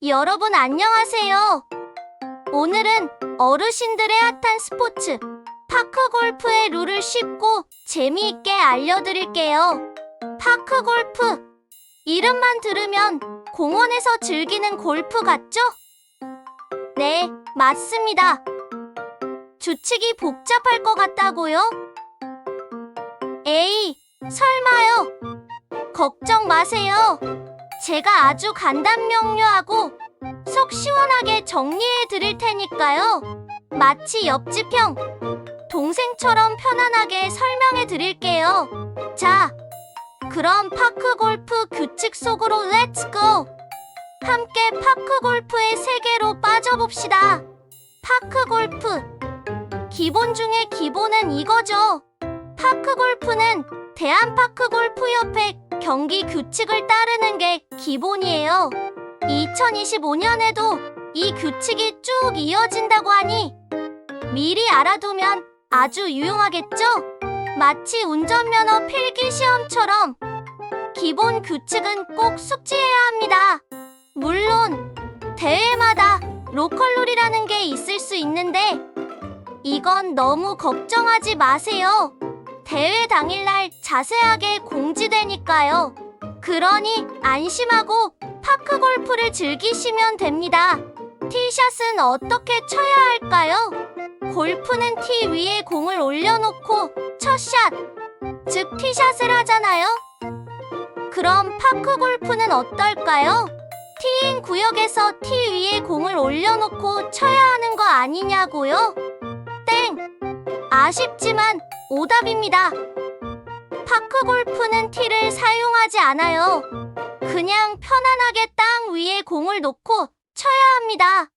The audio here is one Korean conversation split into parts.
여러분 안녕하세요. 오늘은 어르신들의 핫한 스포츠 파크 골프의 룰을 쉽고 재미있게 알려드릴게요. 파크 골프. 이름만 들으면 공원에서 즐기는 골프 같죠? 네, 맞습니다. 규칙이 복잡할 것 같다고요? 에이, 설마요. 걱정 마세요. 제가 아주 간단 명료하고 속 시원하게 정리해 드릴 테니까요. 마치 옆집 형, 동생처럼 편안하게 설명해 드릴게요. 자, 그럼 파크 골프 규칙 속으로 렛츠고! 함께 파크 골프의 세계로 빠져봅시다. 파크 골프. 기본 중에 기본은 이거죠. 파크 골프는 대한파크골프협회 경기 규칙을 따르는 게 기본이에요. 2025년에도 이 규칙이 쭉 이어진다고 하니 미리 알아두면 아주 유용하겠죠? 마치 운전면허 필기시험처럼 기본 규칙은 꼭 숙지해야 합니다. 물론 대회마다 로컬룰이라는 게 있을 수 있는데 이건 너무 걱정하지 마세요. 대회 당일날 자세하게 공지되니까요. 그러니 안심하고 파크 골프를 즐기시면 됩니다. 티샷은 어떻게 쳐야 할까요? 골프는 티 위에 공을 올려놓고 첫 샷, 즉 티샷을 하잖아요. 그럼 파크 골프는 어떨까요? 티인 구역에서 티 위에 공을 올려놓고 쳐야 하는 거 아니냐고요? 땡! 아쉽지만 오답입니다. 파크 골프는 티를 사용하지 않아요. 그냥 편안하게 땅 위에 공을 놓고 쳐야 합니다.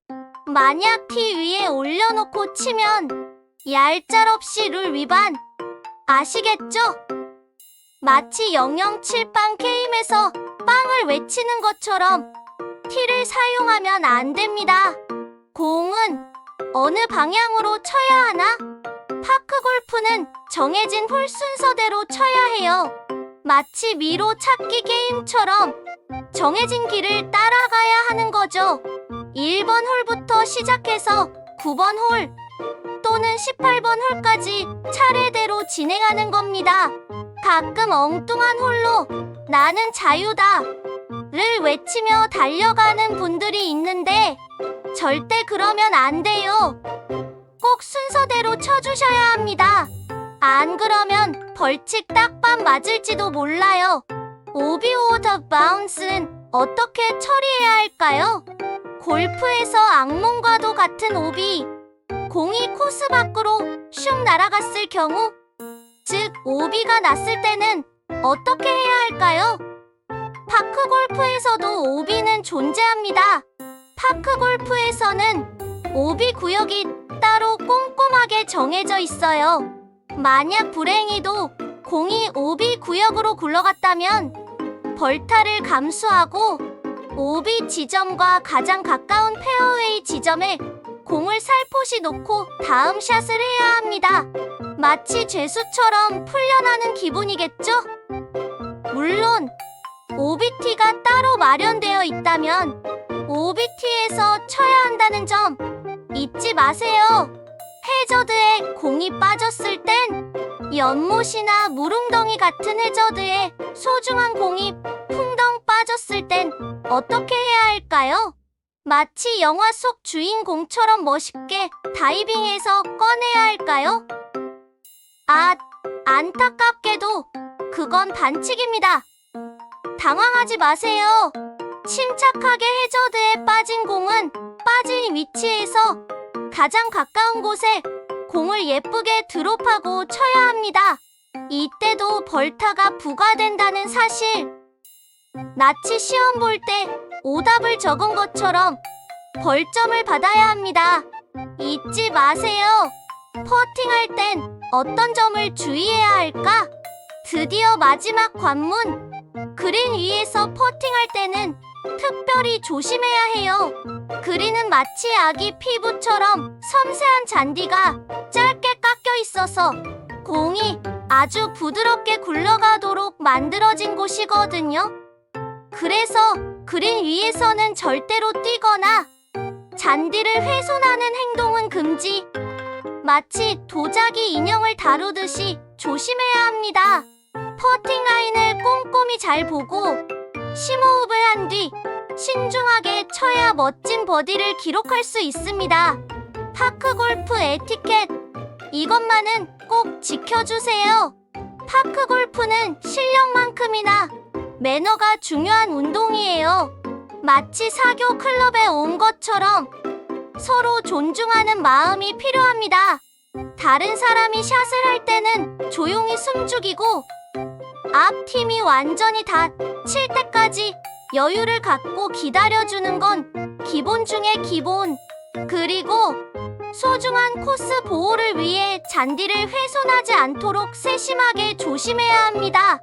만약 티 위에 올려놓고 치면 얄짤없이 룰 위반. 아시겠죠? 마치 007빵 게임에서 빵을 외치는 것처럼 티를 사용하면 안 됩니다. 공은 어느 방향으로 쳐야 하나? 파크 골프는 정해진 홀 순서대로 쳐야 해요. 마치 미로 찾기 게임처럼 정해진 길을 따라가야 하는 거죠. 1번 홀부터 시작해서 9번 홀 또는 18번 홀까지 차례대로 진행하는 겁니다. 가끔 엉뚱한 홀로 나는 자유다 를 외치며 달려가는 분들이 있는데 절대 그러면 안 돼요. 꼭 순서대로 쳐주셔야 합니다. 안 그러면 벌칙 딱밤 맞을지도 몰라요. 오비 오더 바운스는 어떻게 처리해야 할까요? 골프에서 악몽과도 같은 오비. 공이 코스 밖으로 슉 날아갔을 경우, 즉 오비가 났을 때는 어떻게 해야 할까요? 파크 골프에서도 오비는 존재합니다. 파크 골프에서는 오비 구역이 따로 꼼꼼하게 정해져 있어요. 만약 불행히도 공이 오비 구역으로 굴러갔다면 벌타를 감수하고 오비 지점과 가장 가까운 페어웨이 지점에 공을 살포시 놓고 다음 샷을 해야 합니다. 마치 죄수처럼 풀려나는 기분이겠죠? 물론 오비티가 따로 마련되어 있다면 오비티에서 쳐야 한다는 점 잊지 마세요. 해저드에 공이 빠졌을 땐 연못이나 물웅덩이 같은 해저드에 소중한 공이 풍덩 빠졌을 땐 어떻게 해야 할까요? 마치 영화 속 주인공처럼 멋있게 다이빙해서 꺼내야 할까요? 아, 안타깝게도 그건 반칙입니다. 당황하지 마세요. 침착하게 해저드에 빠진 공은 빠진 위치에서 가장 가까운 곳에 공을 예쁘게 드롭하고 쳐야 합니다. 이때도 벌타가 부과된다는 사실. 나치 시험 볼 때 오답을 적은 것처럼 벌점을 받아야 합니다. 잊지 마세요. 퍼팅할 땐 어떤 점을 주의해야 할까? 드디어 마지막 관문. 그린 위에서 퍼팅할 때는 특별히 조심해야 해요. 그린은 마치 아기 피부처럼 섬세한 잔디가 짧게 깎여 있어서 공이 아주 부드럽게 굴러가도록 만들어진 곳이거든요. 그래서 그린 위에서는 절대로 뛰거나 잔디를 훼손하는 행동은 금지. 마치 도자기 인형을 다루듯이 조심해야 합니다. 퍼팅 라인을 꼼꼼히 잘 보고 심호흡을 한 뒤 신중하게 쳐야 멋진 버디를 기록할 수 있습니다. 파크 골프 에티켓, 이것만은 꼭 지켜주세요. 파크 골프는 실력만큼이나 매너가 중요한 운동이에요. 마치 사교 클럽에 온 것처럼 서로 존중하는 마음이 필요합니다. 다른 사람이 샷을 할 때는 조용히 숨죽이고 앞 팀이 완전히 다 칠 때까지 여유를 갖고 기다려주는 건 기본 중에 기본. 그리고 소중한 코스 보호를 위해 잔디를 훼손하지 않도록 세심하게 조심해야 합니다.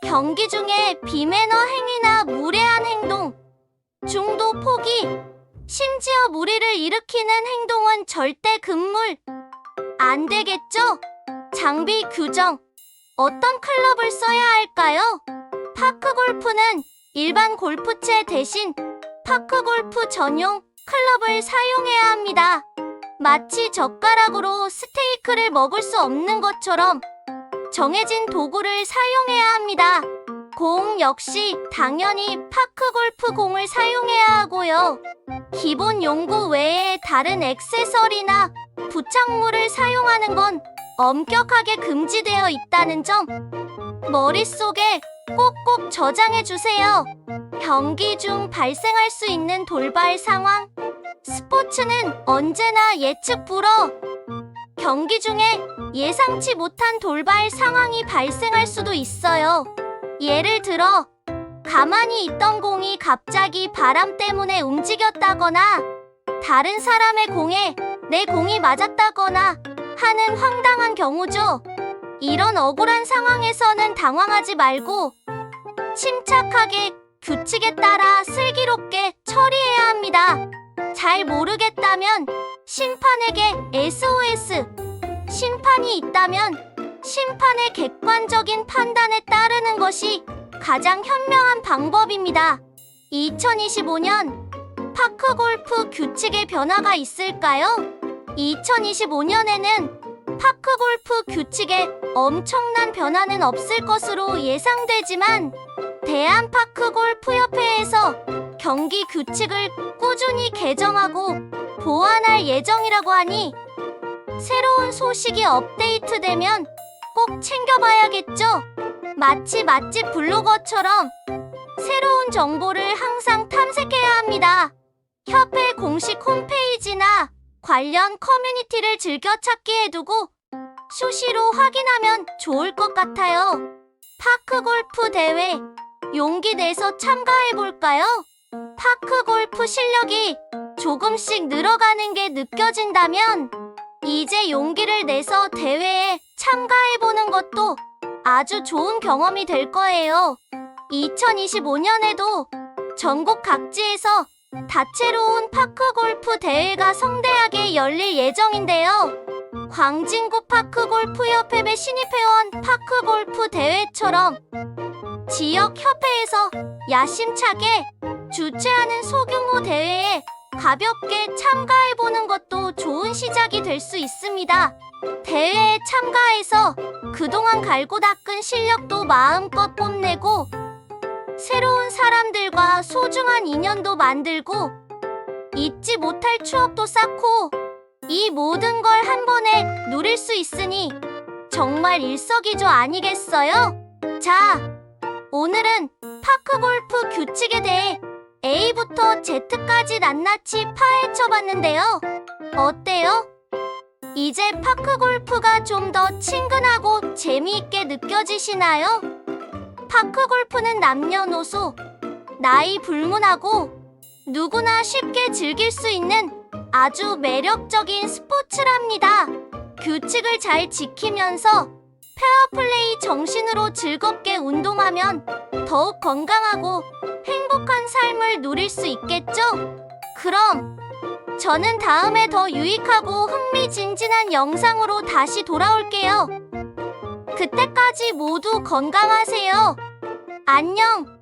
경기 중에 비매너 행위나 무례한 행동, 중도 포기, 심지어 무리를 일으키는 행동은 절대 금물. 안 되겠죠? 장비 규정, 어떤 클럽을 써야 할까요? 파크 골프는 일반 골프채 대신 파크 골프 전용 클럽을 사용해야 합니다. 마치 젓가락으로 스테이크를 먹을 수 없는 것처럼 정해진 도구를 사용해야 합니다. 공 역시 당연히 파크 골프 공을 사용해야 하고요. 기본 용구 외에 다른 액세서리나 부착물을 사용하는 건 엄격하게 금지되어 있다는 점 머릿속에 꼭꼭 저장해 주세요. 경기 중 발생할 수 있는 돌발 상황. 스포츠는 언제나 예측 불허. 경기 중에 예상치 못한 돌발 상황이 발생할 수도 있어요. 예를 들어 가만히 있던 공이 갑자기 바람 때문에 움직였다거나 다른 사람의 공에 내 공이 맞았다거나 하는 황당한 경우죠. 이런 억울한 상황에서는 당황하지 말고 침착하게 규칙에 따라 슬기롭게 처리해야 합니다. 잘 모르겠다면 심판에게 SOS, 심판이 있다면 심판의 객관적인 판단에 따르는 것이 가장 현명한 방법입니다. 2025년 파크 골프 규칙에 변화가 있을까요? 2025년에는 파크 골프 규칙에 엄청난 변화는 없을 것으로 예상되지만 대한파크골프협회에서 경기 규칙을 꾸준히 개정하고 보완할 예정이라고 하니 새로운 소식이 업데이트되면 꼭 챙겨봐야겠죠? 마치 맛집 블로거처럼 새로운 정보를 항상 탐색해야 합니다. 협회 공식 홈페이지나 관련 커뮤니티를 즐겨찾기 해두고 수시로 확인하면 좋을 것 같아요. 파크골프 대회 용기 내서 참가해볼까요? 파크골프 실력이 조금씩 늘어가는 게 느껴진다면 이제 용기를 내서 대회에 참가해보는 것도 아주 좋은 경험이 될 거예요. 2025년에도 전국 각지에서 다채로운 파크골프 대회가 성대하게 열릴 예정인데요. 광진구 파크골프협회 신입회원 파크골프 대회처럼 지역 협회에서 야심차게 주최하는 소규모 대회에 가볍게 참가해보는 것도 좋은 시작이 될 수 있습니다. 대회에 참가해서 그동안 갈고 닦은 실력도 마음껏 뽐내고 새로운 사람들과 소중한 인연도 만들고 잊지 못할 추억도 쌓고 이 모든 걸 한 번에 누릴 수 있으니 정말 일석이조 아니겠어요? 자, 오늘은 파크골프 규칙에 대해 A부터 Z까지 낱낱이 파헤쳐봤는데요. 어때요? 이제 파크골프가 좀 더 친근하고 재미있게 느껴지시나요? 파크골프는 남녀노소, 나이 불문하고 누구나 쉽게 즐길 수 있는 아주 매력적인 스포츠랍니다. 규칙을 잘 지키면서 페어플레이 정신으로 즐겁게 운동하면 더욱 건강하고 행복한 삶을 누릴 수 있겠죠? 그럼 저는 다음에 더 유익하고 흥미진진한 영상으로 다시 돌아올게요. 그때까지 모두 건강하세요. 안녕!